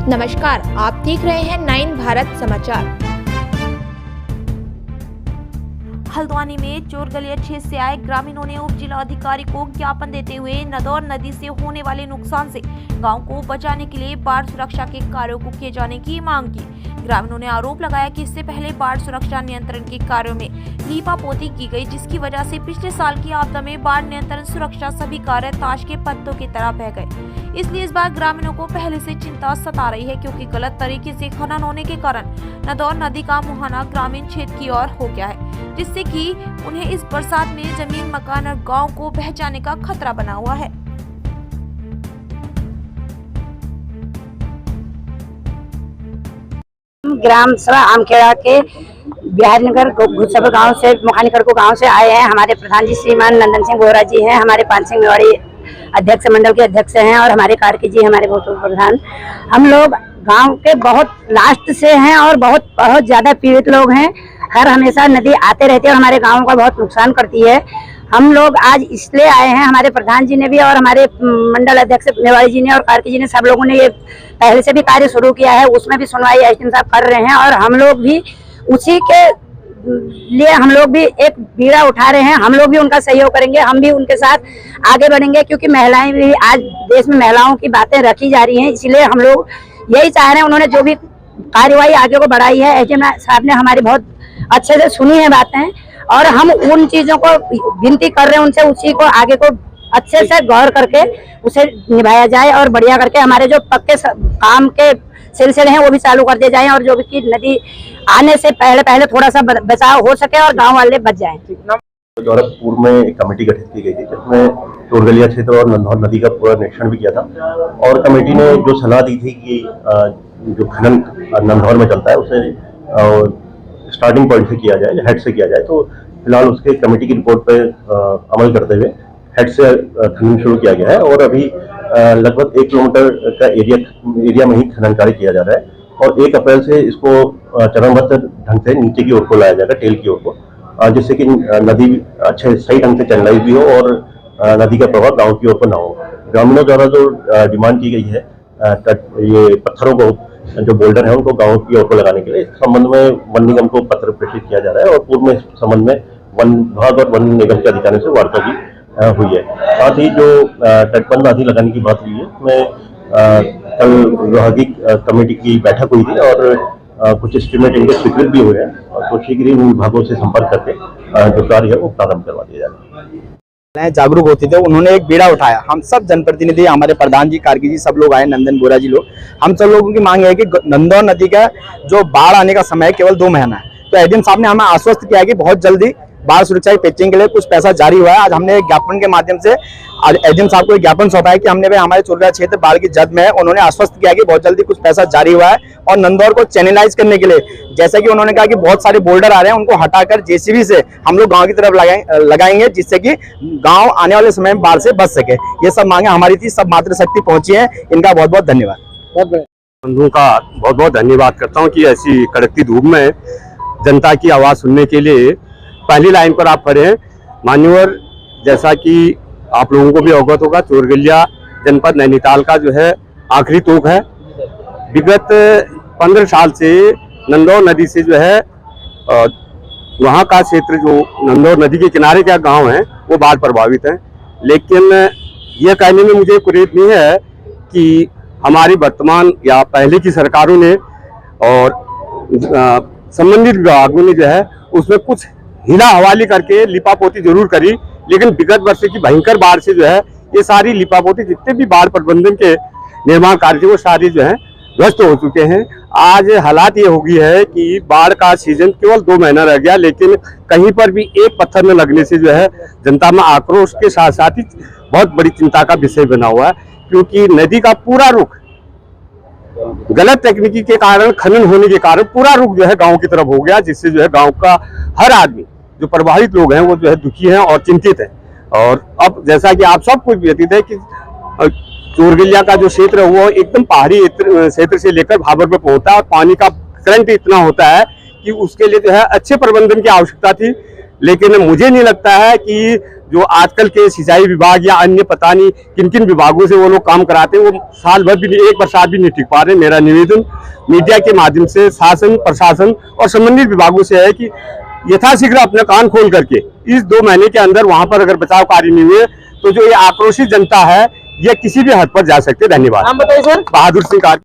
नमस्कार, आप देख रहे हैं 9 भारत समाचार। हल्द्वानी में चोरगलिया क्षेत्र से आए ग्रामीणों ने उप जिला अधिकारी को ज्ञापन देते हुए नदौर नदी से होने वाले नुकसान से गांव को बचाने के लिए बाढ़ सुरक्षा के कार्यों को किए जाने की मांग की। ग्रामीणों ने आरोप लगाया कि इससे पहले बाढ़ सुरक्षा नियंत्रण के कार्यों में लीपापोती की गई, जिसकी वजह से पिछले साल की आपदा में बाढ़ नियंत्रण सुरक्षा सभी कार्य ताश के पत्तों की तरह बह गए। इसलिए इस बार ग्रामीणों को पहले से चिंता सता रही है, क्योंकि गलत तरीके से खनन होने के कारण नदौर नदी का मुहाना ग्रामीण क्षेत्र की ओर हो गया है, जिससे कि उन्हें इस बरसात में जमीन, मकान और गांव को बह जाने का खतरा बना हुआ है। ग्राम सभा आमखेड़ा के बिहार नगर घुसब गांव से मुखानीखड़ को गांव से आए हैं। हमारे प्रधान जी श्रीमान नंदन सिंह बोहरा जी हैं, हमारे पान सिंह मेवाड़ी अध्यक्ष मंडल के अध्यक्ष हैं, और हमारे कार्की जी हमारे भूतपूर्व प्रधान। हम लोग गांव के बहुत लास्ट से हैं और बहुत ज्यादा पीड़ित लोग हैं। हर हमेशा नदी आते रहती है और हमारे गाँव का बहुत नुकसान करती है। हम लोग आज इसलिए आए हैं, हमारे प्रधान जी ने भी और हमारे मंडल अध्यक्ष मेवाड़ी जी ने और कार्की जी ने, सब लोगों ने ये पहले से भी कार्य शुरू किया है। उसमें भी सुनवाई एसडीएम साहब कर रहे हैं और हम लोग भी उसी के लिए हम लोग भी एक बीड़ा उठा रहे हैं। हम लोग भी उनका सहयोग करेंगे, हम भी उनके साथ आगे बढ़ेंगे, क्योंकि महिलाएं भी आज देश में महिलाओं की बातें रखी जा रही हैं। इसलिए हम लोग यही चाह रहे हैं। उन्होंने जो भी कार्यवाही आगे को बढ़ाई है, एसडीएम साहब ने हमारी बहुत अच्छे से सुनी है बातें, और हम उन चीजों को विनती कर रहे हैं उनसे, उसी को आगे को अच्छे से गौर करके उसे निभाया जाए और बढ़िया करके हमारे जो पक्के काम के सिलसिले हैं वो भी चालू कर दिए जाएं, और जो भी नदी आने से पहले थोड़ा सा बचाव हो सके और गांव वाले बच जाएं। गोरखपुर में एक कमेटी गठित की गई थी, जिसमें चोरगलिया क्षेत्र और नंदौर नदी का पूरा निरीक्षण भी किया था, और कमेटी ने जो सलाह दी थी कि जो खनन नंदौर में चलता है उसे स्टार्टिंग पॉइंट से किया जाए, हेड से किया जाए। तो फिलहाल उसके कमेटी की रिपोर्ट पे अमल करते हुए हेड से खनन शुरू किया गया है, और अभी लगभग 1 किलोमीटर का एरिया में ही खनन कार्य किया जा रहा है, और 1 अप्रैल से इसको चरणबद्ध ढंग से नीचे की ओर को लाया जाएगा, टेल की ओर को, जिससे कि नदी अच्छे सही ढंग से चैनलाइज भी हो और नदी का प्रभाव गाँव की ओर को ना हो। ग्रामीणों द्वारा जो डिमांड की गई है ये पत्थरों को, जो बोल्डर है उनको गांव की ओर को लगाने के लिए, इस संबंध में वन निगम को पत्र प्रेषित किया जा रहा है, और पूर्व में इस संबंध में वन विभाग और वन निगम के अधिकारियों से वार्ता भी हुई है। साथ ही जो तटबंध आदि लगाने की बात हुई है, उसमें कल विभागीय कमेटी की बैठक हुई थी और कुछ एस्टिमेट इनके स्वीकृत भी हुए हैं, और तो शीघ्र ही विभागों से संपर्क करके जो कार्य है वो प्रारंभ करवा दिया जाएगा। जागरूक होते थे, उन्होंने एक बीड़ा उठाया। हम सब जनप्रतिनिधि, हमारे प्रधान जी, कार्की जी, सब लोग आए, नंदन बोरा जी लोग, हम सब लोगों की मांग है कि नंदौर नदी का जो बाढ़ आने का समय है केवल 2 महीना है। तो एसडीएम साहब ने हमें आश्वस्त किया कि बहुत जल्दी बाढ़ सुरक्षा की पेचिंग के लिए कुछ पैसा जारी हुआ है। आज हमने एक ज्ञापन के माध्यम से आज एसडीएम साहब को एक ज्ञापन सौंपा है कि हमने भाई हमारे चोरगलिया क्षेत्र बाढ़ की जद में है। उन्होंने आश्वस्त किया कि बहुत जल्दी कुछ पैसा जारी हुआ है, और नंदौर को चैनलाइज करने के लिए, जैसा कि उन्होंने कहा कि बहुत सारे बोल्डर आ रहे हैं, उनको हटाकर जेसीबी से हम लोग गांव की तरफ लगाएंगे, जिससे कि गांव आने वाले समय में बाढ़ से बच सके। ये सब मांगे हमारी थी, सब मातृशक्ति पहुंची है। इनका बहुत बहुत धन्यवाद। बंधुओं का बहुत बहुत धन्यवाद करता हूँ कि ऐसी कड़कती धूप में जनता की आवाज़ सुनने के लिए पहली लाइन पर आप खड़े हैं। मान्यवर, जैसा कि आप लोगों को भी अवगत होगा, चोरगलिया जनपद नैनीताल का जो है आखिरी तोक है। विगत 15 साल से नंदौर नदी से जो है वहाँ का क्षेत्र, जो नंदौर नदी के किनारे का गांव है, वो बाढ़ प्रभावित है। लेकिन ये कहने में मुझे कुरेद नहीं है कि हमारी वर्तमान या पहले की सरकारों ने और संबंधित विभागों ने जो है उसमें कुछ हीला हवाली करके लिपापोती जरूर करी, लेकिन विगत वर्ष की भयंकर बाढ़ से जो है ये सारी लिपापोती, जितने भी बाढ़ प्रबंधन के निर्माण कार्य थे, वो सारे जो है ध्वस्त हो चुके हैं। आज हालात ये हो गई है कि बाढ़ का सीजन केवल 2 महीना रह गया, लेकिन कहीं पर भी एक पत्थर न लगने से जो है जनता में आक्रोश के साथ साथ ही बहुत बड़ी चिंता का विषय बना हुआ है, क्योंकि नदी का पूरा रुख गलत तकनीकी के कारण, खनन होने के कारण पूरा रुख जो है गांव की तरफ हो गया, जिससे जो है गांव का हर आदमी, जो प्रभावित लोग हैं, वो जो है दुखी हैं और चिंतित हैं। और अब जैसा कि आप सब कुछ व्यतीत है कि चोरगलिया का जो क्षेत्र है वो एकदम पहाड़ी क्षेत्र से लेकर भाबर पे पहुंचता है, और पानी का करंट इतना होता है कि उसके लिए जो है अच्छे प्रबंधन की आवश्यकता थी। लेकिन मुझे नहीं लगता है कि जो आजकल के सिंचाई विभाग या अन्य पता नहीं किन किन विभागों से वो लोग काम कराते हैं, वो साल भर भी नहीं, एक बरसात भी नहीं टिक पा रहे। मेरा निवेदन मीडिया के माध्यम से शासन, प्रशासन और संबंधित विभागों से है कि यथाशीघ्र अपने कान खोल करके इस 2 महीने के अंदर वहां पर अगर बचाव कार्य नहीं हुए तो जो ये आक्रोशित जनता है, यह किसी भी हद पर जा सकते। धन्यवाद। नाम बताइए सर। बहादुर सिंह।